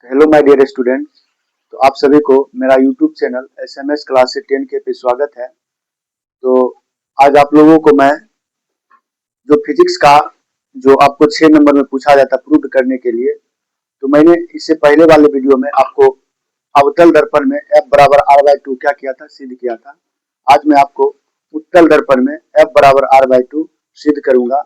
Hello my dear students. तो आप सभी को मेरा यूट्यूब चैनल एसएमएस क्लास से 10 के पे स्वागत है। तो आज आप लोगों को मैं जो फिजिक्स का जो आपको 6 नंबर में पूछा जाता प्रूव करने के लिए, तो मैंने इससे पहले वाले वीडियो में आपको अवतल दर्पण में F बराबर R/2 क्या किया था, सिद्ध किया था। आज मैं आपको उत्तल दर्पण में F बराबर R/2 सिद्ध करूंगा।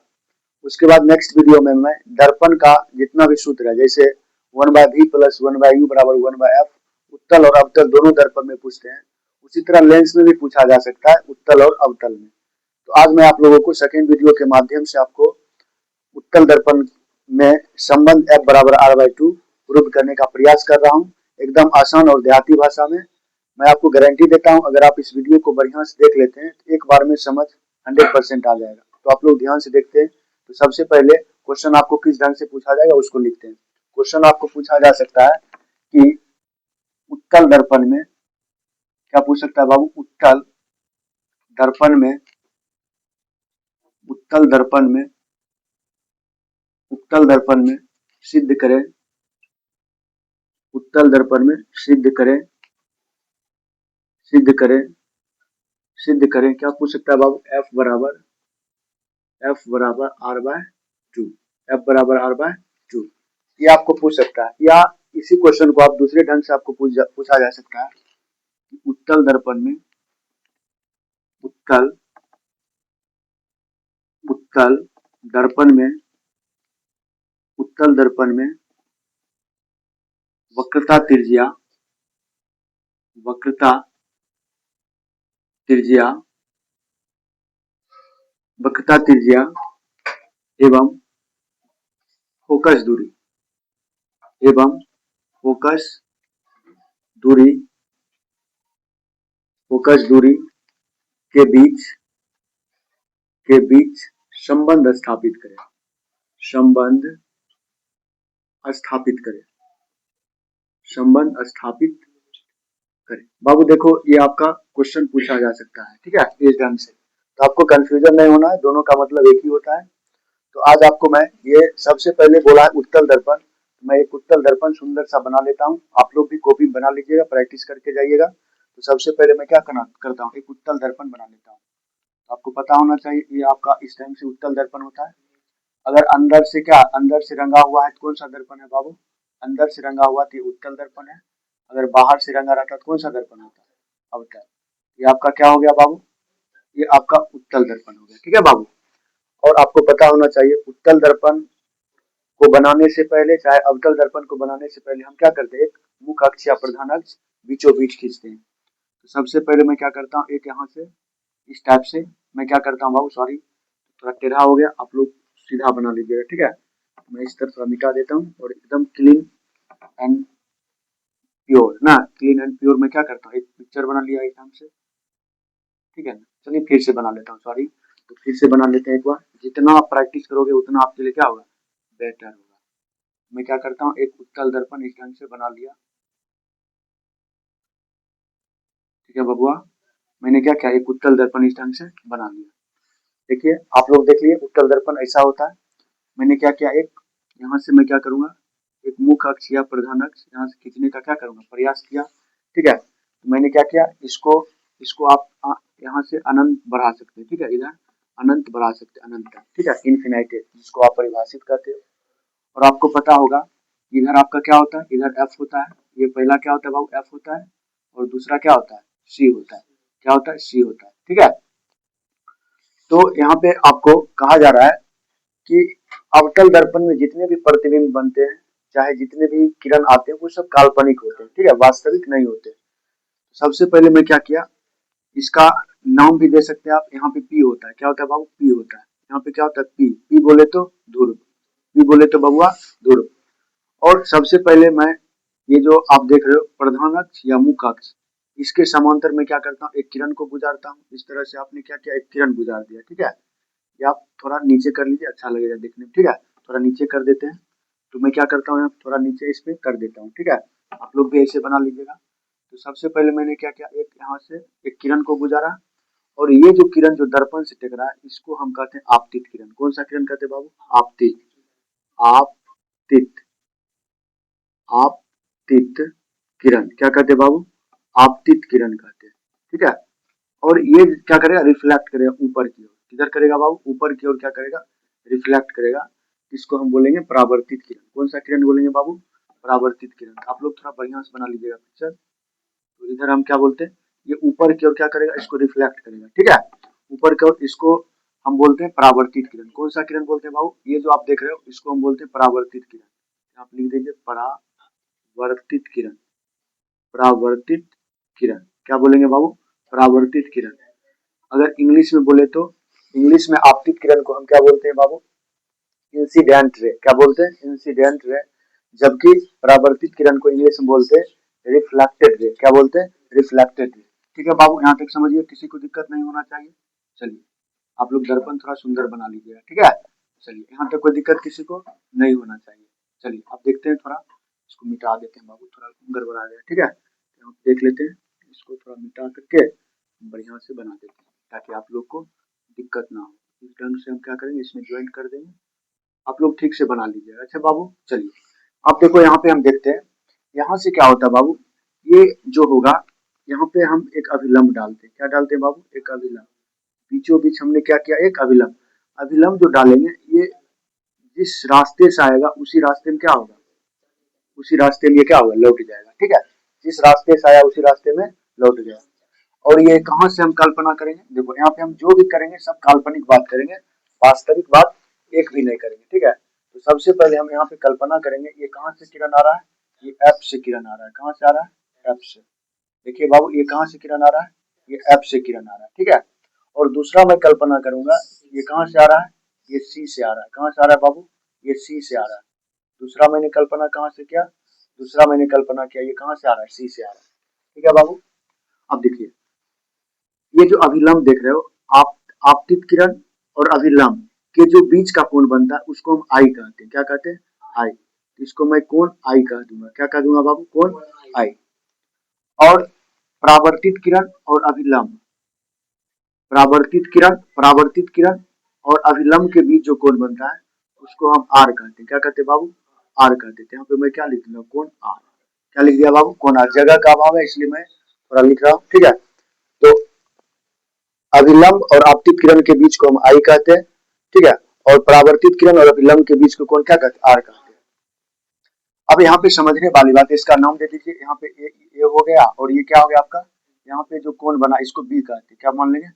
उसके बाद नेक्स्ट वीडियो में मैं दर्पण का जितना भी सूत्र है, जैसे 1/v प्लस 1/u बराबर 1/f, उत्तल और अवतल दोनों दर्पण में पूछते हैं। उसी तरह लेंस में भी पूछा जा सकता है, उत्तल और अवतल में। तो आज मैं आप लोगों को सेकेंड वीडियो के माध्यम से आपको उत्तल दर्पण में संबंध F बराबर R/2 प्रूव करने का प्रयास कर रहा हूँ, एकदम आसान और देहाती भाषा में। मैं आपको गारंटी देता हूँ, अगर आप इस वीडियो को बढ़िया से देख लेते हैं तो एक बार में समझ 100% आ जाएगा। तो आप लोग ध्यान से देखते हैं। तो सबसे पहले क्वेश्चन आपको किस ढंग से पूछा जाएगा उसको लिखते हैं। क्वेश्चन आपको पूछा जा सकता है कि उत्तल दर्पण में क्या पूछ सकता है बाबू, दर्पण में उत्तल दर्पण में उत्तल दर्पण में सिद्ध करें, उत्तल दर्पण में सिद्ध करें, सिद्ध करें, सिद्ध करें। क्या पूछ सकता है बाबू, F बराबर R/2, F बराबर R/2, ये आपको पूछ सकता है। या इसी क्वेश्चन को आप दूसरे ढंग से आपको पूछा जा सकता है कि उत्तल दर्पण में उत्तल उत्तल दर्पण में उत्तल दर्पण में वक्रता त्रिज्या वक्रता त्रिज्या वक्रता त्रिज्या एवं फोकस दूरी एवं फोकस दूरी के बीच संबंध स्थापित करें, संबंध स्थापित करें, संबंध स्थापित करें। बाबू देखो, ये आपका क्वेश्चन पूछा जा सकता है, ठीक है, इस ढंग से। तो आपको कंफ्यूजन नहीं होना है, दोनों का मतलब एक ही होता है। तो आज आपको मैं ये सबसे पहले बोला है उत्तल दर्पण, मैं एक उत्तल दर्पण सुंदर सा बना लेता हूँ। आप लोग भी कॉपी बना लीजिएगा, प्रैक्टिस करके जाइएगा। तो सबसे पहले मैं क्या करता हूँ, एक उत्तल दर्पण बना लेता हूँ। तो आपको पता होना चाहिए ये आपका इस टाइम से उत्तल दर्पण होता है। अगर अंदर से रंगा हुआ है तो कौन सा दर्पण है बाबू, अंदर से रंगा हुआ तो ये उत्तल दर्पण है। अगर बाहर से रंगा रहता तो कौन सा दर्पण होता है, अवतल। ये आपका क्या हो गया बाबू, ये आपका उत्तल दर्पण हो गया, ठीक है बाबू। और आपको पता होना चाहिए उत्तल दर्पण को बनाने से पहले, चाहे अवतल दर्पण को बनाने से पहले हम क्या करते हैं, एक मुख्य अक्ष या प्रधान अक्ष बीचों बीच खींचते हैं। तो सबसे पहले मैं क्या करता हूँ, एक यहाँ से इस टाइप से मैं क्या करता हूँ बाबू, सॉरी थोड़ा टेढ़ा हो गया, आप लोग सीधा बना लीजिएगा, ठीक है। मैं इस तरह मिटा देता हूँ और एकदम क्लीन एंड प्योर ना, क्लीन एंड प्योर में क्या करता हूँ, एक पिक्चर बना लिया इस ढंग से, ठीक है ना। चलिए फिर से बना लेता हूँ, सॉरी। तो फिर से बना लेते हैं एक बार। जितना आप प्रैक्टिस करोगे उतना आपके लिए क्या होगा, बेटर होगा। मैं क्या करता हूँ, एक उत्तल दर्पण इस ढंग से बना लिया, ठीक है बबुआ। मैंने क्या किया, एक उत्तल दर्पण इस ढंग से बना लिया। देखिए आप लोग देख लिए, उत्तल दर्पण ऐसा होता है। मैंने क्या किया, एक यहाँ से मैं क्या करूंगा, एक मुख्य अक्ष या प्रधान अक्ष यहाँ से खींचने का क्या करूंगा, प्रयास किया, ठीक है। तो मैंने क्या किया, इसको आप यहाँ से अनंत बढ़ा सकते हैं, ठीक है, इधर अनंत बढ़ा सकते हैं, अनंत तक, ठीक है, इन्फिनाइटेड जिसको आप परिभाषित करते हो। और आपको पता होगा इधर आपका क्या होता है, इधर एफ होता है। ये पहला क्या होता है बाबू, एफ होता है। और दूसरा क्या होता है, सी होता है। क्या होता है, सी होता है, ठीक है। तो यहाँ पे आपको कहा जा रहा है कि अवतल दर्पण में जितने भी प्रतिबिंब बनते हैं, चाहे जितने भी किरण आते हैं, वो सब काल्पनिक होते हैं, ठीक है, वास्तविक नहीं होते। सबसे पहले मैं क्या किया, इसका नाम भी दे सकते हैं आप। यहाँ पे पी होता है, क्या होता है बाबू, पी होता है। यहाँ पे क्या होता है, पी, पी बोले तो ध्रुव, पी बोले तो बबुआ ध्रुव। और सबसे पहले मैं ये जो आप देख रहे हो प्रधान अक्ष या मुख्य अक्ष, इसके समांतर में क्या करता हूँ, एक किरण को गुजारता हूँ। इस तरह से आपने क्या किया, एक किरण गुजार दिया, ठीक है। या आप थोड़ा नीचे कर लीजिए, अच्छा लगेगा देखने में, ठीक है। थोड़ा नीचे कर देते हैं। तो मैं क्या करता हूँ, थोड़ा नीचे इस पे कर देता हूँ, ठीक है। आप लोग भी ऐसे बना लीजिएगा। तो सबसे पहले मैंने क्या किया, एक यहाँ से एक किरण को गुजारा। और ये जो किरण जो दर्पण से टकरा है, इसको हम कहते हैं आपतित किरण। कौन सा किरण कहते हैं बाबू, आपतित, आपतित, आपतित किरण, क्या कहते हैं बाबू, आपतित किरण कहते हैं, ठीक है। और ये क्या करेगा, रिफ्लेक्ट करेगा ऊपर की ओर, किधर करेगा बाबू, ऊपर की ओर क्या करेगा, रिफ्लेक्ट करेगा। इसको हम बोलेंगे परावर्तित किरण। कौन सा किरण बोलेंगे बाबू, परावर्तित किरण। आप लोग थोड़ा बढ़िया से बना लीजिएगा पिक्चर। तो इधर हम क्या बोलते हैं, ये ऊपर की ओर क्या करेगा, इसको रिफ्लेक्ट करेगा, ठीक है, ऊपर की ओर। इसको हम बोलते हैं परावर्तित किरण। कौन सा किरण बोलते हैं बाबू, ये जो आप देख रहे हो इसको हम बोलते हैं परावर्तित किरण। आप लिख दीजिए परावर्तित किरण, परावर्तित किरण क्या बोलेंगे बाबू, परावर्तित किरण। अगर इंग्लिश में बोले तो इंग्लिश में आपतित किरण को हम क्या बोलते हैं बाबू, इंसिडेंट रे। क्या बोलते हैं, इंसिडेंट रे। जबकि परावर्तित किरण को इंग्लिश में बोलते हैं रिफ्लेक्टेड रे। क्या बोलते हैं, रिफ्लेक्टेड रे। ठीक है बाबू, यहाँ तक समझिए, किसी को दिक्कत नहीं होना चाहिए। चलिए आप लोग दर्पण थोड़ा सुंदर बना लीजिएगा, ठीक है। चलिए यहाँ तक कोई दिक्कत किसी को नहीं होना चाहिए। चलिए आप देखते हैं, थोड़ा इसको मिटा देते हैं बाबू, थोड़ा गड़बड़ा गया, ठीक है। हम देख लेते हैं, इसको थोड़ा मिटा करके बढ़िया से बना देते हैं ताकि आप लोग को दिक्कत ना हो। इस ढंग से हम क्या करेंगे, इसमें ज्वाइन कर देंगे, आप लोग ठीक से बना लीजिएगा। अच्छा बाबू चलिए, अब देखो यहाँ पे हम देखते हैं, यहाँ से क्या होता है बाबू, ये जो होगा यहाँ पे हम एक अभिलंब डालते हैं। क्या डालते हैं बाबू, एक अभिलंब। बीचों बीच हमने क्या किया, एक अभिलंब। अभिलंब जो डालेंगे, ये जिस रास्ते से आएगा उसी रास्ते में क्या होगा, उसी रास्ते में ये क्या होगा, लौट जाएगा, ठीक है। जिस रास्ते से आया उसी रास्ते में लौट गया। और ये कहाँ से हम कल्पना करेंगे, देखो यहाँ पे हम जो भी करेंगे सब काल्पनिक बात करेंगे, वास्तविक बात एक भी नहीं करेंगे, ठीक है। तो सबसे पहले हम यहाँ पे कल्पना करेंगे, ये कहाँ से किरण आ रहा है, ये एफ से किरण आ रहा है। कहाँ से आ रहा है, एफ से। देखिए बाबू, ये कहाँ से किरण आ रहा है, ये एफ से किरण आ रहा है, ठीक है। और दूसरा मैं कल्पना करूंगा, ये कहाँ से आ रहा है, ये सी से आ रहा है। कहाँ से आ रहा है बाबू, ये सी से आ रहा है। दूसरा मैंने कल्पना कहाँ से किया, दूसरा मैंने कल्पना किया, ये कहाँ से आ रहा है, सी से आ रहा है, ठीक है बाबू। अब देखिए, ये जो अभिलंब देख रहे हो आप, आपतित किरण और अभिलंब के जो बीच का कोण बनता है उसको हम आई कहते हैं। क्या कहते हैं, आई। इसको मैं कोण आई कह दूंगा। क्या कह दूंगा बाबू, कोण आई। और परावर्तित किरण और अभिलंब, परावर्तित किरण और अभिलंब के बीच जो कोण बनता है उसको हम आर कहते हैं। क्या कहते हैं बाबू, आर कहते हैं। यहाँ पे मैं क्या लिख दूंगा, कोण आर। क्या लिख दिया बाबू, कोण आर। जगह का अभाव है इसलिए मैं थोड़ा लिख रहा हूँ, ठीक है। तो अभिलंब और आपतित किरण के बीच को हम आई कहते हैं, ठीक है। और परावर्तित किरण और अभिलंब के बीच को कौन क्या कहते हैं, आर कहते हैं। अब यहाँ पे समझने वाली बात है, इसका नाम दे दीजिए। यहाँ पे ए हो गया और ये क्या हो गया आपका, यहाँ पे जो कोण बना इसको बी कहते हैं। क्या मान लेंगे,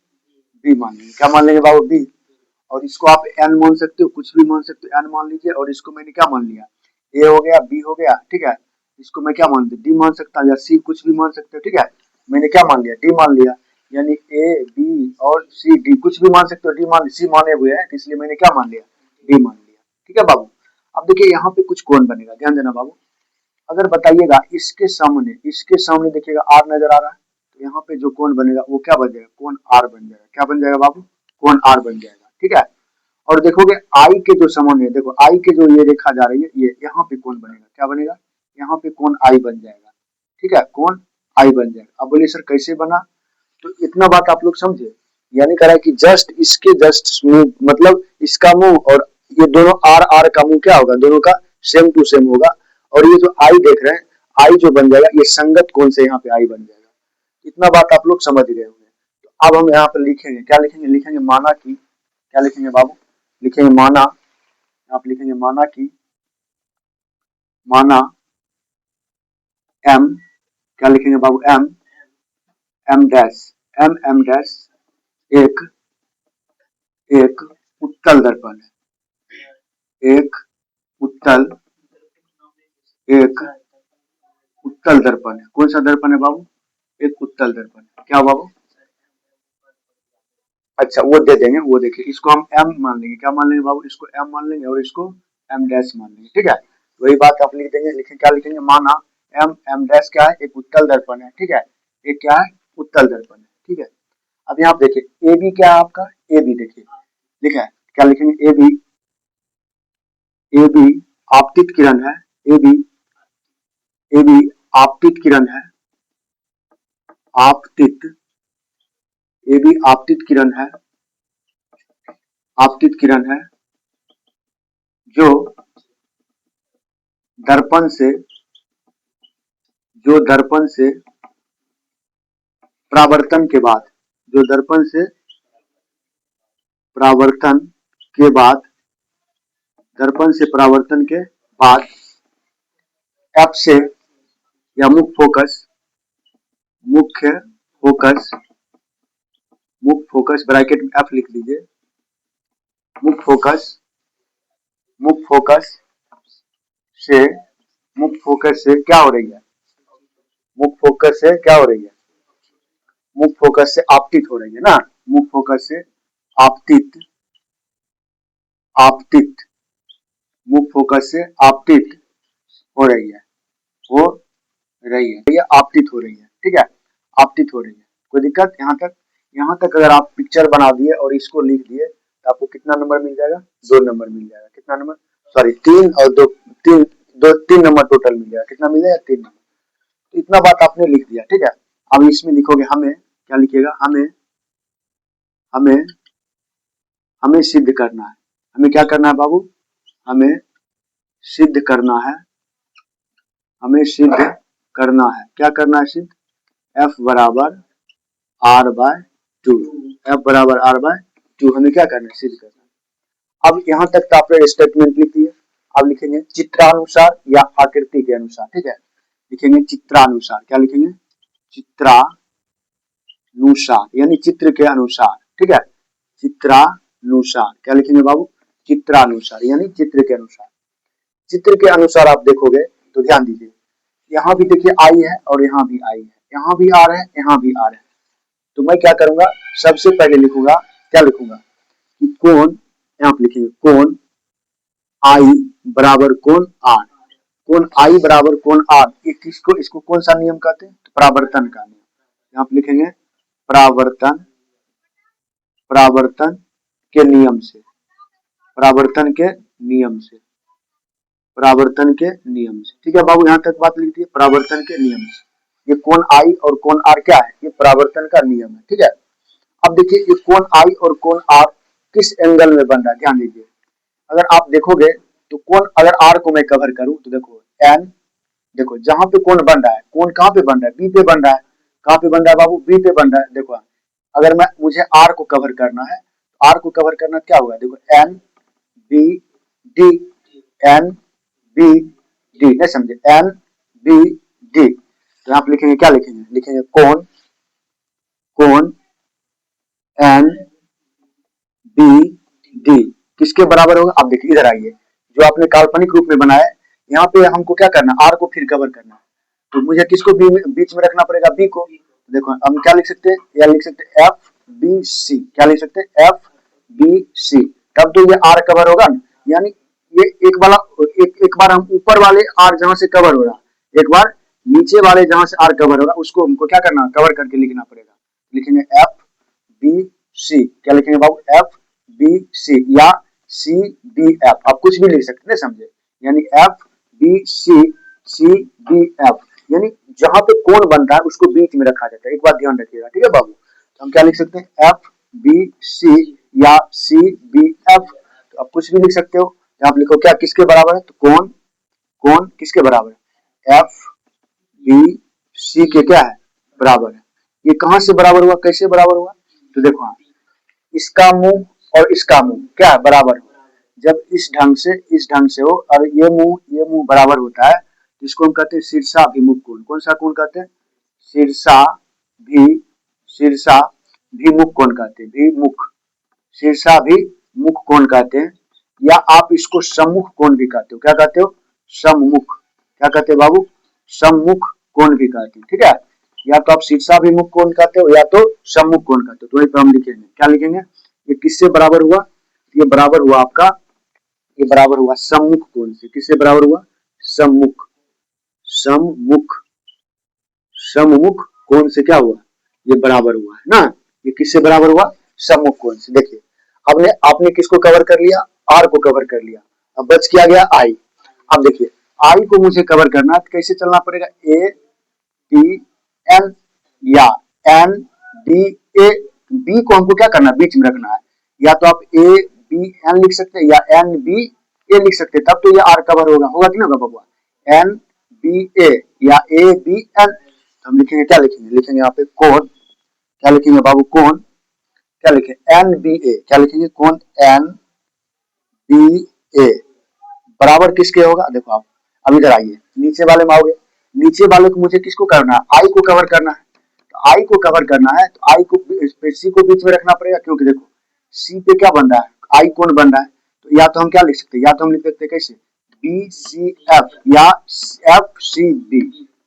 बी मान लेंगे। क्या मान लेंगे बाबू, बी। और इसको आप एन मान सकते हो, कुछ भी मान सकते हो, एन मान लीजिए। और इसको मैंने क्या मान लिया, ए हो गया, बी हो गया, ठीक है। इसको मैं क्या मान डी मान सकता हूँ, या सी, कुछ भी मान सकते हो, ठीक है। मैंने क्या मान लिया, डी मान लिया। यानी ए बी और सी डी, कुछ भी मान सकते हो, डी मान, सी माने हुए हैं इसलिए मैंने क्या मान लिया, डी मान लिया, ठीक है बाबू। अब देखिए यहाँ पे कुछ कोण बनेगा, ध्यान देना बाबू। अगर बताइएगा इसके सामने देखिएगा आर नजर आ रहा है, तो यहाँ पे जो कोण बनेगा वो क्या बन जाएगा, कोण आर बन जाएगा। क्या बन जाएगा बाबू, कोण आर बन जाएगा, ठीक है। और देखोगे आई के जो सामने, देखो आई के जो ये रेखा जा रही है, ये यहाँ पे कोण बनेगा। क्या बनेगा, यहाँ पे कोण आई बन जाएगा, ठीक है, कोण आई बन जाएगा। अब बोलिए सर कैसे बना, तो इतना बात आप लोग समझे। यानी कह रहा है कि जस्ट इसके जस्ट मुंह, मतलब इसका मुंह और ये दोनों आर आर का मुंह क्या होगा, दोनों का सेम टू सेम होगा। और ये जो आई देख रहे हैं, आई जो बन जाएगा ये संगत कोण से यहाँ पे आई बन जाएगा। इतना बात आप लोग समझ गए होंगे। तो अब हम यहाँ पे लिखेंगे, क्या लिखेंगे, लिखेंगे माना की, क्या लिखेंगे बाबू, लिखेंगे माना, आप लिखेंगे माना की, माना एम, क्या लिखेंगे बाबू, M, M dash, M dash एक, एक उत्तल दर्पण है, एक उत्तल, एक उत्तल दर्पण है। कौन सा दर्पण है बाबू, एक उत्तल दर्पण है। क्या बाबू, अच्छा वो दे देंगे, वो देखिए इसको हम एम मान लेंगे। क्या मान लेंगे बाबू, इसको एम मान लेंगे और इसको एम डैश मान लेंगे, ठीक है। वही बात आप लिख देंगे, लिखें क्या लिखेंगे, माना एम, एम डैश क्या है, एक उत्तल दर्पण है, ठीक है। एक क्या है, उत्तल दर्पण है, ठीक है। अब यहाँ देखिए ए बी क्या है आपका, ए बी देखिए लिखा है, क्या लिखेंगे, ए बी, ए बी आपतित किरण है, ए बी, ए बी आपतित किरण है, आपतित, ए बी आपतित किरण है, आपतित किरण है जो दर्पण से जो दर्पण से परावर्तन के बाद, जो दर्पण से परावर्तन के बाद, दर्पण से परावर्तन के बाद एफ से, या मुख्य फोकस, मुख्य फोकस ब्रैकेट में एफ लिख लीजिए, मुख्य फोकस से क्या हो रही है, मुख्य फोकस से क्या हो रही है, मुख्य फोकस से आपतित हो रही है ना, मुख्य फोकस से आपतित, मुख्य फोकस से आपतित हो रही है, ये आपतित हो रही है, ठीक है, आपतित हो रही है। कोई दिक्कत? यहाँ तक अगर आप पिक्चर बना दिए और इसको लिख दिए तो आपको कितना नंबर मिल जाएगा? 2 नंबर मिल जाएगा। कितना नंबर? सॉरी 3 और 2, 3 नंबर टोटल मिल जाएगा। कितना मिल जाएगा? 3 नंबर। तो इतना बात आपने लिख दिया, ठीक है। अब इसमें लिखोगे हमें, क्या लिखिएगा? हमें सिद्ध करना है। हमें क्या करना है बाबू? हमें सिद्ध करना है। क्या करना है सिद्ध? F बराबर R/2, F बराबर R/2 हमें क्या करना है? सिद्ध करना है। अब यहाँ तक तो आपने स्टेटमेंट लिख दिए। अब लिखेंगे चित्रानुसार या आकृति के अनुसार, ठीक है। लिखेंगे चित्रानुसार। क्या लिखेंगे? चित्रानुसार, यानी चित्र के अनुसार, ठीक है। चित्रानुसार क्या लिखेंगे बाबू? चित्रानुसार यानी चित्र के अनुसार। चित्र के अनुसार आप देखोगे तो ध्यान दीजिए, यहाँ भी देखिए आई है और यहाँ भी आई है, यहाँ भी आर है, यहाँ भी आर है। तो मैं क्या करूंगा? सबसे पहले लिखूंगा, क्या लिखूंगा कि कोण, यहाँ पे लिखेंगे कोण आई बराबर कोण आर। कोण आई बराबर कोण आर, ये किसको, इसको कौन सा नियम कहते हैं? तो परावर्तन का नियम। यहाँ पे लिखेंगे परावर्तन के नियम से, परावर्तन के नियम से, ठीक है बाबू। यहाँ तक बात लिख दी, परावर्तन के नियम से। ये कोण आई और कोण आर क्या है? ये परावर्तन का नियम है, ठीक है। अब देखिए ये कोण आई और कोण आर किस एंगल में बन रहा है, ध्यान दीजिए। अगर आप देखोगे तो कोण, अगर आर को मैं कवर करूं तो देखो एन, देखो जहां पे कोण बन रहा है, कोण कहां पे बन रहा है? बी पे बन रहा है। कहां पे बन रहा है बाबू? बी पे बन रहा है। देखो अगर मुझे आर को कवर करना है, आर को कवर करना क्या होगा? देखो N B D, N B D, नहीं समझे? N B D. तो आप लिखेंगे, क्या लिखेंगे? लिखेंगे कोण एन बी डी किसके बराबर होगा? आप देखिए इधर आइए, जो आपने काल्पनिक रूप में बनाया है, यहाँ पे हमको क्या करना? आर को फिर कवर करना है। तो मुझे किसको बीच में रखना पड़ेगा? बी को। देखो हम क्या लिख सकते हैं? या लिख सकते हैं एफ बी सी। क्या लिख सकते हैं? F B C. तब तो ये आर कवर होगा ना, यानी ये एक बार हम ऊपर वाले आर जहां से कवर हो रहा, एक बार नीचे वाले जहां से आर कवर हो रहा, उसको हमको क्या करना? कवर करके लिखना पड़ेगा। लिखेंगे एफ बी सी। क्या लिखेंगे बाबू? एफ बी सी या सी बी एफ, आप कुछ भी लिख सकते हैं, समझे? यानी F B C, C B F, यानी जहां पे कोण बनता है उसको बीच में रखा जाता है। एक बात ध्यान रखिएगा, ठीक है बाबू। तो हम क्या लिख सकते हैं? एफ बी सी या सी बी एफ। तो आप कुछ भी लिख सकते हो। आप लिखो क्या किसके बराबर है? तो कोण किसके बराबर है? एफ बी सी के क्या है? बराबर है। ये कहां से बराबर हुआ? कैसे बराबर हुआ? तो देखो इसका मुंह और इसका मुंह क्या है? बराबर हो। जब इस ढंग से हो और ये मुंह बराबर होता है, इसको हम कहते हैं शीर्षाभिमुख कोण। कौन सा कोण कहते हैं? शीर्षाभिमुख कोण कहते हैं। शीर्षाभिमुख कोण कहते हैं, या आप इसको सम्मुख कोण भी कहते हो। क्या कहते हो? सम्मुख। क्या कहते हो बाबू? सम्मुख कोण भी कहते हैं, ठीक है। या तो आप शीर्षाभिमुख कोण कहते हो या तो सम्मुख कोण कहते हो। तो वही पर हम लिखेंगे, क्या लिखेंगे? ये किससे बराबर हुआ? ये बराबर हुआ आपका, ये बराबर हुआ सम्मुख कोण से। किससे बराबर हुआ? सम्मुख कोण से क्या हुआ? ये बराबर हुआ है ना। ये किससे बराबर हुआ? सम्मुख कोण से। देखिए आपने किसको कवर कर लिया? आर को कवर कर लिया। अब बच क्या गया? आई। अब देखिए आई को मुझे कवर करना है तो कैसे चलना पड़ेगा? ए टी एन या एन डी ए। बी को हमको क्या करना है? बीच में रखना है। या तो आप ए बी एन लिख सकते हैं या एन बी ए लिख सकते हैं, तब तो ये आर कवर होगा कि ना बाबा? एन बी ए या ए बी एन, हम लिखेंगे क्या लिखेंगे, लिखेंगे यहाँ पे कोण, क्या लिखेंगे बाबू कोण, क्या लिखें एन बी ए, क्या लिखेंगे कोण एन बी ए बराबर किसके होगा, देखो आप अब इधर आइए नीचे वाले में आओगे, नीचे वाले को मुझे किसको करना है, आई को कवर करना है, तो आई को कवर करना है तो आई को सी को बीच में रखना पड़ेगा, क्योंकि देखो सी पे क्या बन रहा है, आई कोण बन रहा है, तो या तो हम क्या लिख सकते हैं, या तो हम लिख सकते हैं कैसे बी सी एफ या F C B,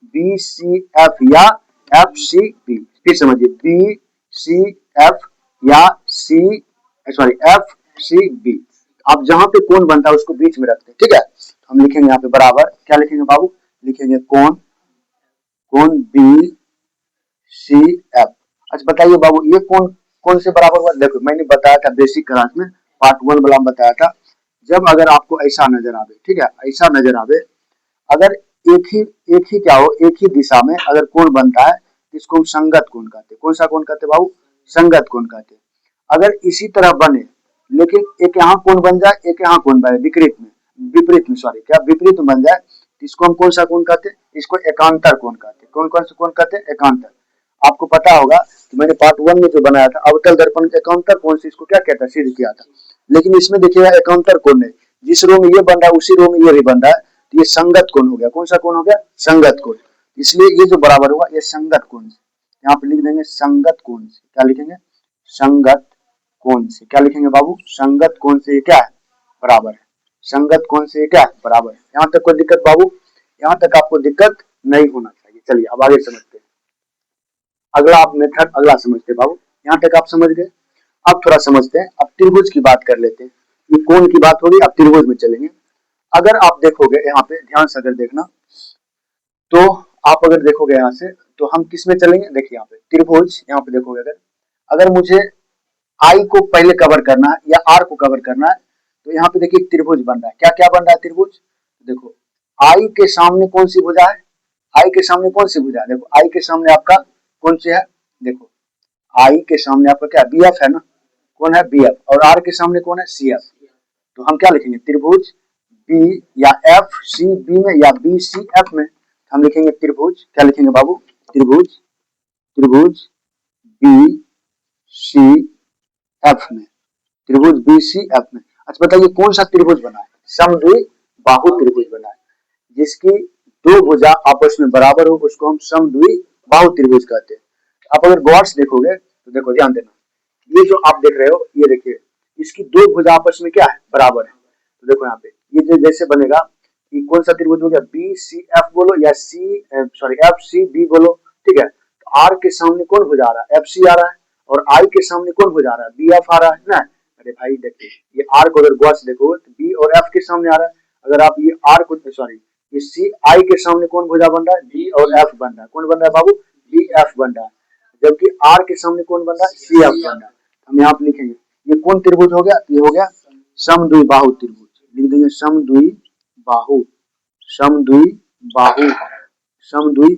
B C F या एफ सी बी, फिर समझिए बी सी एफ या C sorry F C B, आप जहां पे कोण बनता है उसको बीच में रखते हैं, ठीक है, तो हम लिखेंगे यहाँ पे बराबर, क्या लिखेंगे बाबू, लिखेंगे कोण, कोण बी सी एफ। अच्छा बताइए बाबू ये कोण कौन से बराबर हुआ, देखो मैंने बताया था बेसिक क्लास में पार्ट 1 वाला में बताया था, जब अगर आपको ऐसा नजर आवे, ठीक है ऐसा नजर आवे, अगर एक ही क्या हो, एक ही दिशा में अगर कोण बनता है तो इसको हम संगत कोण कहते हैं, कौन सा कोण कहते हैं बाबू, संगत कोण कहते हैं। अगर इसी तरह बने लेकिन एक यहाँ कोण बन जाए एक यहाँ कोण बने विपरीत में सॉरी क्या विपरीत में बन जाए, इसको हम कौन सा कोण कहते हैं, इसको एकांतर कोण कहते हैं, कौन कौन सा कोण कहते हैं, एकांतर। आपको पता होगा कि मैंने पार्ट 1 में जो बनाया था अवतल दर्पण के एकांतर कोण से इसको क्या कहता है, सिद्ध किया था, लेकिन इसमें देखिएगा एकांतर कोण नहीं, जिस रो में ये बन रहा है उसी रो में ये भी बन रहा है, तो ये संगत कोण हो गया, कौन सा कोण हो गया, संगत कोण, इसलिए ये जो बराबर होगा ये संगत कोण से, यहाँ पे लिख देंगे संगत कोण से, क्या लिखेंगे संगत कोण से, क्या लिखेंगे बाबू संगत कोण से ये क्या है बराबर है, संगत कोण से ये क्या है बराबर है। यहाँ तक कोई दिक्कत बाबू, यहाँ तक आपको दिक्कत नहीं होना चाहिए। चलिए अब आगे समझते हैं, अगला आप मेथड अगला समझते हैं बाबू, यहाँ तक आप समझ गए, अब थोड़ा समझते हैं, अब त्रिभुज की बात कर लेते हैं, ये कोण की बात होगी, अब त्रिभुज में चलेंगे। अगर आप देखोगे यहाँ पे ध्यान से अगर देखना, तो आप अगर देखोगे यहाँ से तो हम किस में चलेंगे, देखिए यहाँ पे त्रिभुज, यहाँ पे देखोगे अगर अगर मुझे आई को पहले कवर करना है या आर को कवर करना है, तो यहाँ पे देखिए त्रिभुज बन रहा है, क्या क्या बन रहा है त्रिभुज, देखो आई के सामने कौन सी भुजा है, आई के सामने कौन सी भुजा है, देखो आई के सामने आपका कौन सी है, देखो आई के सामने आपका क्या बी एफ है ना, कौन है बी एफ, और आर के सामने कौन है सी एफ, तो हम क्या लिखेंगे त्रिभुज बी या एफ सी बी में या बी सी एफ में, हम लिखेंगे त्रिभुज, क्या लिखेंगे बाबू त्रिभुज, त्रिभुज बी सी एफ में, त्रिभुज बी सी एफ में। अच्छा बताइए कौन सा त्रिभुज बना है, समद्वि बाहु त्रिभुज बना है, जिसकी दो भुजा आपस में बराबर हो उसको हम समद्वि बाहु त्रिभुज कहते हैं। आप अगर गौर से देखोगे तो देखो ध्यान देना, ये जो आप देख रहे हो ये देखिए इसकी दो भुजा आपस में क्या है बराबर है, तो देखो यहाँ पे ये जो जैसे बनेगा ये कौन सा त्रिभुज हो गया, बी सी एफ बोलो या C sorry F C B बोलो, ठीक है, तो आर के सामने कौन भुजा आ रहा है, एफ सी आ रहा है, और आई के सामने कौन भुजा आ रहा है, बी एफ आ रहा है ना, अरे भाई देखिए ये आर को अगर गौर से देखोगे तो बी और एफ के सामने आ रहा है, अगर आप ये आर को सॉरी ये सी आई के सामने कौन भुजा बन रहा है, बी और एफ बन रहा है, कौन बन रहा है बाबू बी एफ बन रहा है, जबकि आर के सामने कौन बन रहा है, सी एफ बन रहा है, हम यहाँ पे लिखेंगे ये कौन त्रिभुज हो गया, ये हो गया समद्वि बाहु त्रिभुज, लिख देंगे समद्वि बाहु, समद्वि बाहु, समद्वि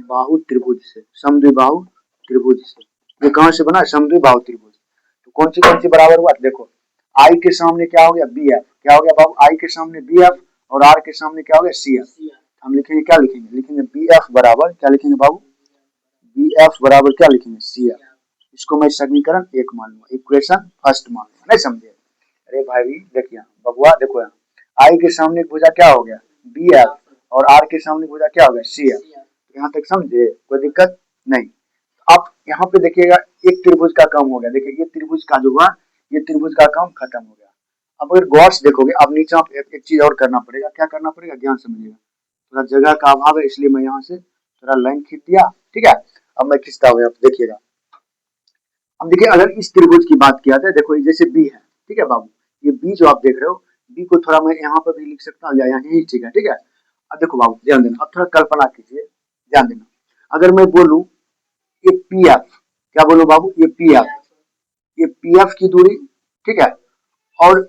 बाहु त्रिभुज से, समद्वि बाहु त्रिभुज से, ये कहां से बना समद्वि बाहु त्रिभुज, तो कौन सी बराबर हुआ, देखो आई के सामने क्या हो गया बी एफ, क्या हो गया बाबू आई के सामने बी एफ और आर के सामने क्या हो गया सी एफ, हम लिखेंगे क्या लिखेंगे, लिखेंगे बी एफ बराबर क्या लिखेंगे बाबू, बी एफ बराबर क्या लिखेंगे सी एफ, इसको मैं समीकरण 1 मान लूंगा, इक्वेशन फर्स्ट मान लूंगा, नहीं समझे, अरे भाई देखिए बबुआ देखो यहाँ आई के सामने भुजा क्या हो गया बी एफ और आर के सामने भुजा क्या हो गया सी एफ, यहाँ तक समझे कोई दिक्कत नहीं। अब यहाँ पे देखिएगा एक त्रिभुज का काम हो गया, देखिए ये त्रिभुज का जो हुआ ये त्रिभुज का काम खत्म हो गया। अब अगर गौर से देखोगे अब नीचे आप एक चीज और करना पड़ेगा, क्या करना पड़ेगा ध्यान समझिएगा, थोड़ा जगह का अभाव है इसलिए मैं यहाँ से थोड़ा लाइन खींच दिया, ठीक है, अब मैं खींचता हूँ आप देखिएगा। अब देखिए अगर इस त्रिभुज की बात किया जाए, देखो जैसे बी है, ठीक है बाबू, ये बी जो आप देख रहे हो बी को थोड़ा मैं यहाँ पर भी लिख सकता हूँ या यहाँ ही, ठीक है, ठीक है। अब देखो बाबू ध्यान देना, अब थोड़ा कल्पना कीजिए, ध्यान देना, अगर मैं बोलूं ये पी एफ, क्या बोलो बाबू ये पी एफ की दूरी, ठीक है, और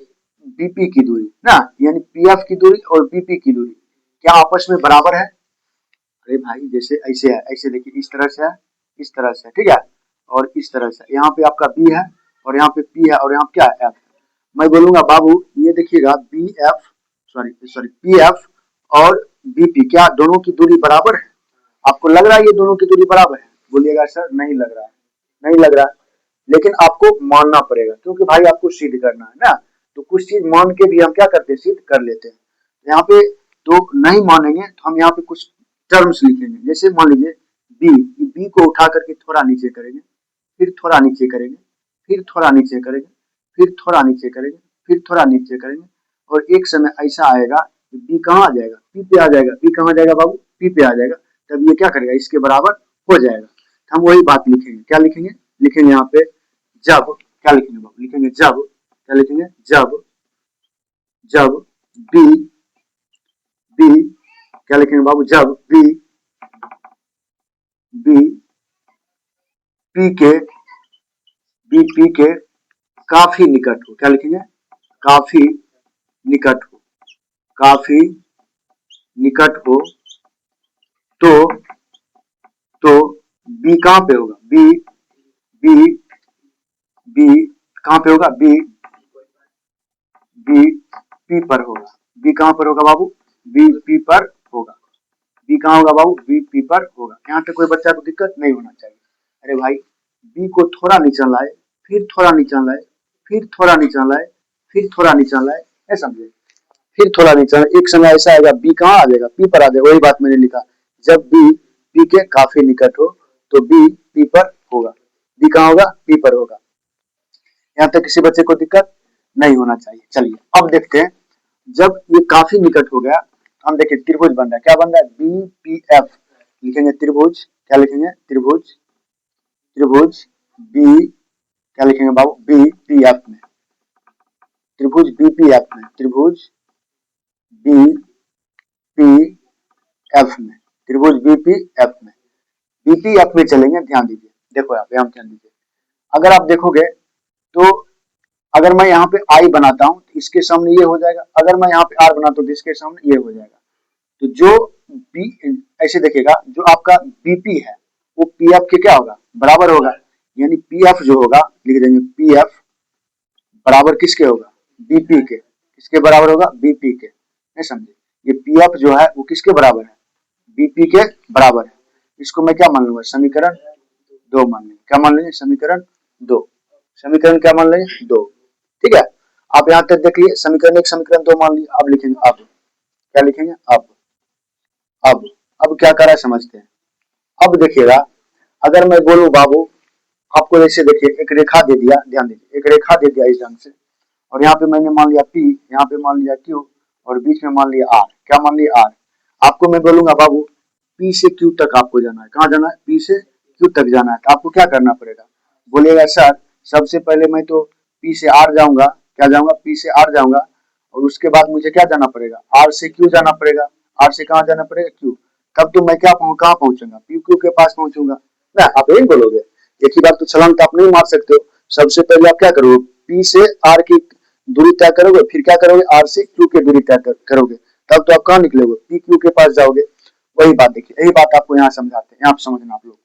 बीपी की दूरी ना, यानी पी एफ की दूरी और बीपी की दूरी क्या आपस में बराबर है, अरे भाई जैसे ऐसे है, ऐसे देखिए इस तरह से है, इस तरह से, ठीक है, और इस तरह से, यहाँ पे आपका बी है और यहाँ पे पी है और यहाँ पे क्या है एफ, मैं बोलूंगा बाबू ये देखिएगा B F sorry P F और BP, क्या दोनों की दूरी बराबर है? आपको लग रहा है ये दोनों की दूरी बराबर है? बोलिएगा सर नहीं लग रहा है, नहीं लग रहा है, लेकिन आपको मानना पड़ेगा क्योंकि भाई आपको सिद्ध करना है ना। तो कुछ चीज मान के भी हम क्या करते हैं, सिद्ध कर लेते हैं। यहाँ पे तो नहीं मानेंगे तो हम यहाँ पे कुछ टर्म्स लिखेंगे, जैसे मान लीजिए बी को उठा करके थोड़ा नीचे करेंगे, फिर थोड़ा नीचे करेंगे, फिर थोड़ा नीचे करेंगे, फिर थोड़ा नीचे करेंगे, फिर थोड़ा नीचे करेंगे, और एक समय ऐसा आएगा कि बी कहाँ आ जाएगा, पी पे आ जाएगा। बी कहाँ जाएगा बाबू, पी पे आ जाएगा। तब ये क्या करेगा, इसके बराबर हो जाएगा। हम वही बात लिखेंगे, क्या लिखेंगे, लिखेंगे यहाँ पे जब, क्या लिखेंगे बाबू, लिखेंगे जब, क्या लिखेंगे, जब, जब बी, बी क्या लिखेंगे बाबू, जब बी, बी पी के, बी पी के काफी निकट हो, क्या लिखेंगे, काफी निकट हो, काफी निकट हो, तो बी कहाँ पे होगा, बी, बी, बी कहाँ पे होगा, बी, बी पी पर होगा। बी कहाँ पर होगा बाबू, बी पी पर होगा। बी कहाँ होगा बाबू, बी पी पर होगा। यहाँ पे कोई बच्चा को दिक्कत नहीं होना चाहिए। अरे भाई बी को थोड़ा नीचे लाए, फिर थोड़ा नीचे लाए, फिर थोड़ा नीचे लाए, फिर थोड़ा नीचे लाए, है समझे, फिर थोड़ा नीचे, एक समय ऐसा आएगा बी कहाँ आ जाएगा, पी पर आ जाएगा। वही बात मैंने लिखा, जब बी पी के काफी निकट हो तो बी पी पर होगा। बी कहाँ होगा, पी पर होगा। यहाँ तक किसी बच्चे को दिक्कत नहीं होना चाहिए। चलिए अब देखते हैं, जब ये काफी निकट हो गया हम देखिए त्रिभुज बन रहा है, क्या बन रहा है, बी पी एफ लिखेंगे, त्रिभुज, क्या लिखेंगे, त्रिभुज, त्रिभुज बी, क्या लिखेंगे बाबू, बी पी एफ में, त्रिभुज बी पी एफ में, त्रिभुज बी पी एफ में, त्रिभुज बी पी एफ में, बी पी एफ में चलेंगे। ध्यान दीजिए, देखो यहाँ पे हम ध्यान दीजिए, अगर आप देखोगे तो अगर मैं यहाँ पे आई बनाता हूँ तो इसके सामने ये हो जाएगा, अगर मैं यहाँ पे आर बनाता हूँ तो इसके सामने ये हो जाएगा। तो जो बी, ऐसे देखिएगा, जो आपका बीपी है वो पीएफ के क्या होगा, बराबर होगा। यानी पीएफ जो होगा, लिख देंगे पीएफ बराबर किसके होगा, बीपी के, किसके बराबर होगा, बीपी के, नहीं समझे। ये पीएफ जो है वो किसके बराबर है, बीपी के बराबर है। इसको मैं क्या मान लूंगा, समीकरण 2 मान लेंगे, क्या मान लेंगे, समीकरण 2, समीकरण क्या मान लेंगे, 2, ठीक है। आप यहाँ तक देखिए, समीकरण 1 समीकरण 2 मान लिया। अब लिखेंगे, अब क्या लिखेंगे, अब अब क्या करा है समझते हैं। अब देखिएगा, अगर मैं बोलूं बाबू आपको, जैसे देखिए एक रेखा दे दिया, ध्यान दीजिए, एक रेखा दे दिया इस ढंग से, और यहाँ पे मैंने मान लिया P, यहाँ पे मान लिया Q, और बीच में मान लिया R, क्या मान लिया R। आपको मैं बोलूंगा बाबू P से Q तक आपको जाना है, कहाँ जाना है, P से Q तक जाना है, तो आपको क्या करना पड़ेगा, बोलिएगा सर सबसे पहले मैं तो P से R जाऊंगा, क्या जाऊंगा, P से R जाऊंगा, और उसके बाद मुझे क्या जाना पड़ेगा, R से Q जाना पड़ेगा, R से कहाँ जाना पड़ेगा, Q। तब तो मैं क्या कहाँ पहुंचूंगा, P Q के पास पहुंचूंगा ना। आप यही बोलोगे, एक ही बार तो छलांग तो आप नहीं मार सकते हो। सबसे पहले आप क्या करोगे, P से R की दूरी तय करोगे, फिर क्या करोगे, R से Q की दूरी तय करोगे, तब तो आप कहाँ निकलोगे, P Q के पास जाओगे। वही बात देखिए, यही बात आपको यहाँ समझाते हैं, यहाँ समझना आप लोग,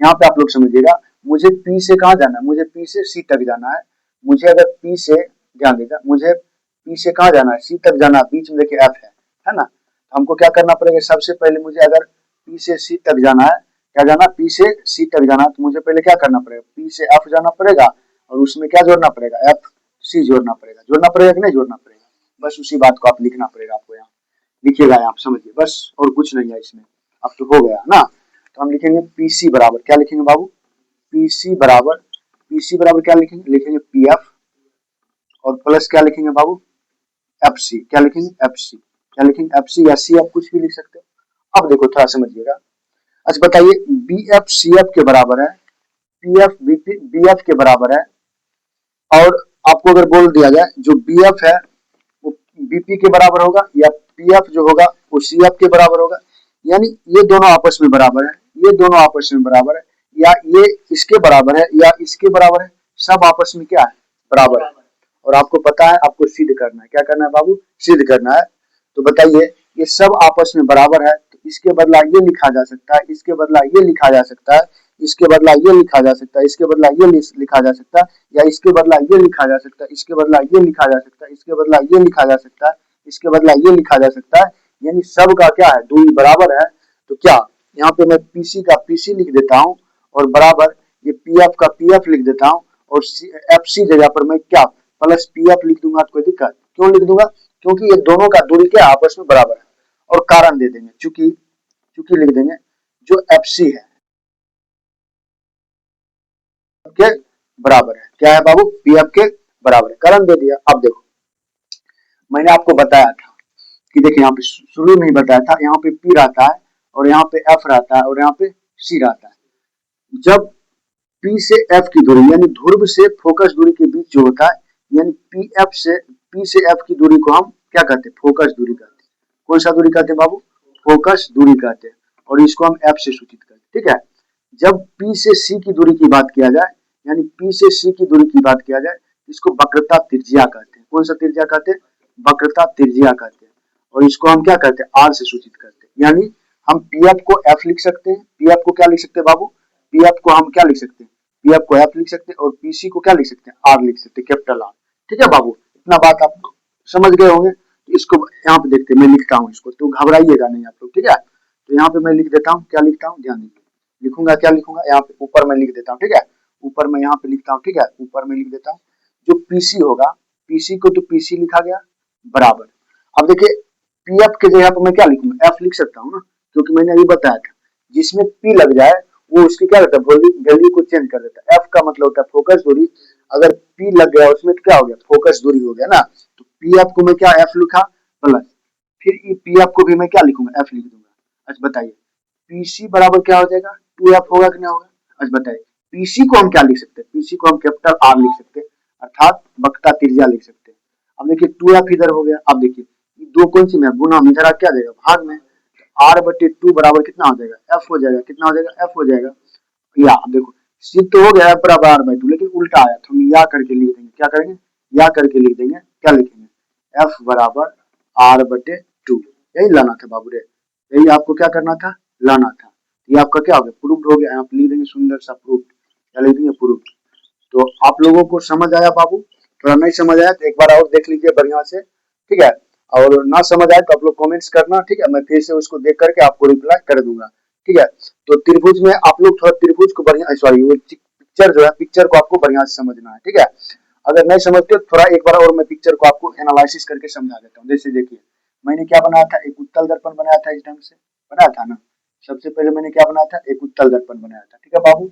यहाँ पे आप लोग समझिएगा। मुझे P से कहाँ जाना है, मुझे P से C तक जाना है। मुझे अगर P से, ध्यान देगा, मुझे P से कहाँ जाना है, C तक जाना है, बीच में देखिए F है ना। तो हमको क्या करना पड़ेगा, सबसे पहले मुझे अगर P से C तक जाना है, क्या जाना, P से C तक जाना, तो मुझे पहले क्या करना पड़ेगा, P से F जाना पड़ेगा, और उसमें क्या जोड़ना पड़ेगा, F C जोड़ना पड़ेगा, जोड़ना पड़ेगा कि नहीं जोड़ना पड़ेगा, बस उसी बात को आप लिखना पड़ेगा आपको, यहाँ लिखिएगा, आप समझिए बस, और कुछ नहीं है इसमें। अब तो हो गया ना। तो हम लिखेंगे PC बराबर, क्या लिखेंगे बाबू, PC बराबर क्या लिखेंगे, लिखेंगे PF, और प्लस क्या लिखेंगे बाबू, FC, क्या लिखेंगे, FC, क्या लिखेंगे, FC या C, आप कुछ भी लिख सकते हो। अब देखो थोड़ा समझिएगा, अच्छा बताइए, BF CF के बराबर है, PF BF के बराबर है, और आपको अगर बोल दिया जाए जो BF है वो BP के बराबर होगा, या PF जो होगा वो CF के बराबर होगा, यानी ये दोनों आपस में बराबर है, ये दोनों आपस में बराबर है, या ये इसके बराबर है या इसके बराबर है, सब आपस में क्या है, बराबर है। और आपको पता है आपको सिद्ध करना है, क्या करना है बाबू, सिद्ध करना है। तो बताइए, ये सब आपस में बराबर है, तो इसके बदला ये लिखा जा सकता है, इसके बदला ये लिखा जा सकता है, इसके बदला ये लिखा जा सकता है, इसके बदला ये लिखा जा सकता है, या इसके बदला ये लिखा जा सकता है, इसके बदला ये लिखा जा सकता है, इसके बदला ये लिखा जा सकता है, इसके बदला ये लिखा जा सकता है, यानी सब का क्या है, दूरी बराबर है। तो क्या यहाँ पे मैं पीसी का पीसी लिख देता हूँ और बराबर ये पीएफ का पीएफ लिख देता हूँ और एफसी जगह पर मैं क्या प्लस पीएफ लिख दूंगा। तो कोई दिक्कत क्यों लिख दूंगा, क्योंकि ये दोनों का दूरी क्या आपस में बराबर है। और कारण दे देंगे, चूंकि चूंकि लिख देंगे जो एफसी है के बराबर है, क्या है बाबू, पीएफ के बराबर है। कारण दे दिया। अब देखो मैंने आपको बताया था कि देखिए यहाँ पे शुरू में ही बताया था, यहाँ पे पी रहता है और यहाँ पे एफ रहता है और यहाँ पे सी रहता है। जब पी से एफ की दूरी यानी ध्रुव से फोकस दूरी के बीच जो होता है, यानी पी से एफ की दूरी को हम क्या कहते हैं, फोकस दूरी कहते हैं। कौन सा दूरी कहते हैं बाबू, फोकस दूरी कहते हैं। और इसको हम एफ से सूचित करते हैं, ठीक है। जब पी से सी की दूरी की बात किया जाए, यानी पी से सी की दूरी की बात किया जाए, इसको वक्रता त्रिज्या कहते हैं। कौन सा त्रिज्या कहते हैं, वक्रता त्रिज्या कहते हैं। और इसको हम क्या करते हैं, आर से सूचित करते हैं। यानी हम पीएफ को एफ लिख सकते हैं, पीएफ को क्या लिख सकते हैं बाबू, पीएफ को हम क्या लिख सकते हैं, पीएफ को एफ लिख सकते हैं और पीसी को क्या लिख सकते हैं, आर लिख सकते हैं, कैपिटल आर। ठीक है बाबू, इतना बात आप समझ गए होंगे। तो इसको यहाँ पे देखते हैं, मैं लिखता हूँ इसको, तो घबराइएगा नहीं आप लोग, ठीक है। तो यहाँ पे मैं लिख देता हूँ, क्या लिखता हूँ, ध्यान दीजिए। लिखूंगा, क्या लिखूंगा, यहाँ पे ऊपर में लिख देता हूँ, ठीक है। ऊपर में यहाँ पे लिखता हूँ, ठीक है, ऊपर में लिख देता हूँ जो पीसी होगा, पीसी को तो पीसी लिखा गया बराबर। अब देखिए पीएफ के जगह पर मैं क्या लिखूंगा, एफ लिख सकता हूँ ना, क्योंकि मैंने अभी बताया था जिसमें पी लग जाए वो उसकी क्या करता है, वैल्यू को चेंज कर देता है। एफ का मतलब होता है फोकस दूरी, अगर पी लग गया उसमें तो क्या हो गया, फोकस दूरी हो गया ना। तो पीएफ को मैं क्या एफ लिखा प्लस, फिर पीएफ को भी मैं क्या लिखूंगा, एफ लिख दूंगा। अच्छा बताइए पीसी बराबर क्या हो जाएगा, टू एफ होगा कि नहीं होगा। अच्छा बताइए पीसी को हम क्या लिख सकते हैं, पीसी को हम कैपिटल आर लिख सकते हैं, अर्थात वक्रता त्रिज्या लिख सकते हैं। अब देखिए टू एफ इधर हो गया। अब देखिए दो कौन सी में गुना में, इधर आ क्या देगा भाग में, आर बटे टू बराबर कितना हो जाएगा, एफ हो जाएगा, कितना हो जाएगा, एफ हो जाएगा। या देखो सिद्ध तो हो गया एफ बराबर आर बाई टू, लेकिन उल्टा आया तो हम या करके लिख देंगे, क्या करेंगे, या करके लिख देंगे, क्या लिखेंगे, एफ बराबर आर बटे टू। यही लाना था बाबू रे, यही आपको क्या करना था, लाना था। ये आपका क्या हो गया, प्रूफ हो गया। आप लिख देंगे सुंदर सा प्रूफ, क्या लिख देंगे, प्रूफ। तो आप लोगों को समझ आया बाबू, थोड़ा नहीं समझ आया तो एक बार और देख लीजिए बढ़िया से, ठीक है। और ना समझ आए तो आप लोग कमेंट्स करना, ठीक है, मैं फिर से उसको देख करके आपको रिप्लाई कर दूंगा, ठीक है। तो त्रिभुज में आप लोग थोड़ा त्रिभुज को बढ़िया, सॉरी वो पिक्चर जो है, पिक्चर को आपको बढ़िया से समझना है, ठीक है। अगर नहीं समझते तो थोड़ा एक बार और मैं पिक्चर को आपको एनालिसिस करके समझा देता हूँ। जैसे देखिए मैंने क्या बनाया था, एक उत्तल दर्पण बनाया था, इस ढंग से बनाया था ना। सबसे पहले मैंने क्या बनाया था, एक उत्तल दर्पण बनाया था, ठीक है बाबू।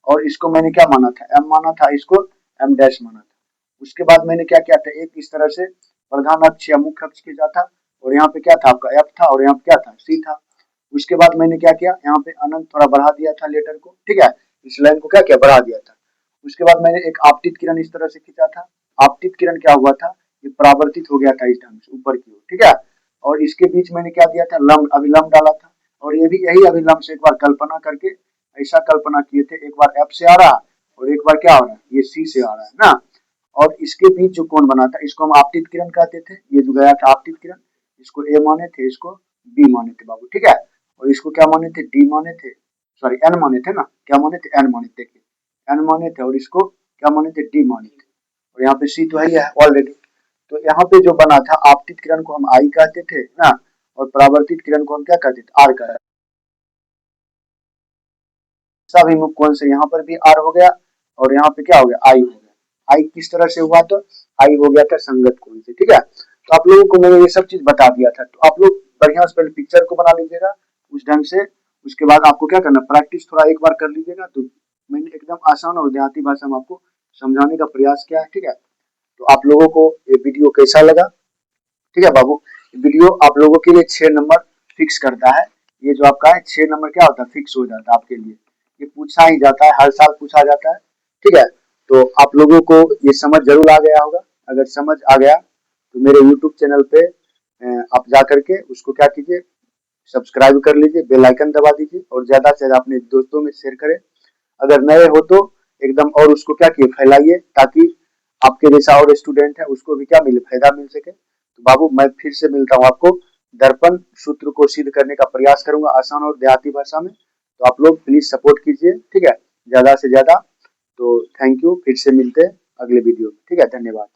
और इसको मैंने क्या माना था, एम माना था, इसको एम डैश माना था। उसके बाद मैंने क्या किया था, एक इस तरह से प्रधान अक्ष या मुख्य अक्ष खींचा था और यहाँ पे क्या था आपका एफ था और यहाँ पे क्या था, सी था। उसके बाद मैंने क्या किया, यहाँ पे अनंत थोड़ा बढ़ा दिया था लेटर को, ठीक है, इस लाइन को क्या किया, बढ़ा दिया था। उसके बाद मैंने एक आपतित किरण इस तरह से खींचा था। आपतित किरण क्या हुआ था, ये परावर्तित हो गया था इस ढंग से ऊपर की ओर, ठीक है। और इसके बीच मैंने क्या दिया था, लंब अभिलंब डाला था। और ये भी यही अभिलंब से एक बार कल्पना करके ऐसा कल्पना किए थे, एक बार एफ से आ रहा और एक बार क्या हो रहा है, ये सी से आ रहा है ना। और इसके बीच जो कोण बना था इसको हम आपतित किरण कहते थे। ये जो गया था आपतित किरण, इसको ए माने थे, इसको बी माने थे बाबू, ठीक है। और इसको क्या माने थे, डी माने थे, सॉरी एन माने थे ना, क्या माने थे, एन माने थे, एन माने थे। और इसको क्या माने थे, डी माने थे। और यहाँ पे सी तो है ही है ऑलरेडी। तो यहाँ पे जो बना था आपतित किरण को हम आई कहते थे ना, और परावर्तित किरण को हम क्या कहते थे, आर कहते थे। अभिमुख कोण से यहाँ पर भी आर हो गया और यहाँ पे क्या हो गया, आई हो गया। आई किस तरह से हुआ, तो आई हो गया था संगत कोण से, ठीक है। तो आप लोगों को मैंने ये सब चीज बता दिया था। तो आप लोग बढ़िया से पहले पिक्चर को बना लीजिएगा उस ढंग से। उसके बाद आपको क्या करना, प्रैक्टिस थोड़ा एक बार कर लीजिएगा। तो मैंने एकदम आसान और देहाती भाषा में आपको समझाने का प्रयास किया है, ठीक है। तो आप लोगों को ये वीडियो कैसा लगा, ठीक है बाबू। वीडियो आप लोगों के लिए 6 नंबर फिक्स करता है। ये जो आपका है 6 नंबर क्या होता है, फिक्स हो जाता है आपके लिए। ये पूछा ही जाता है, हर साल पूछा जाता है, ठीक है। तो आप लोगों को ये समझ जरूर आ गया होगा। अगर समझ आ गया तो मेरे YouTube चैनल पे आप जा करके उसको क्या कीजिए, सब्सक्राइब कर लीजिए, बेल आइकन दबा दीजिए और ज्यादा से ज्यादा अपने दोस्तों में शेयर करें। अगर नए हो तो एकदम और उसको क्या किए, फैलाइए, ताकि आपके जैसा और स्टूडेंट है उसको भी क्या मिले, फायदा मिल सके। तो बाबू मैं फिर से मिलता हूँ आपको, दर्पण सूत्र को सिद्ध करने का प्रयास करूंगा आसान और देहाती भाषा में। तो आप लोग प्लीज सपोर्ट कीजिए, ठीक है, ज्यादा से ज्यादा। तो थैंक यू, फिर से मिलते हैं अगले वीडियो में, ठीक है, धन्यवाद।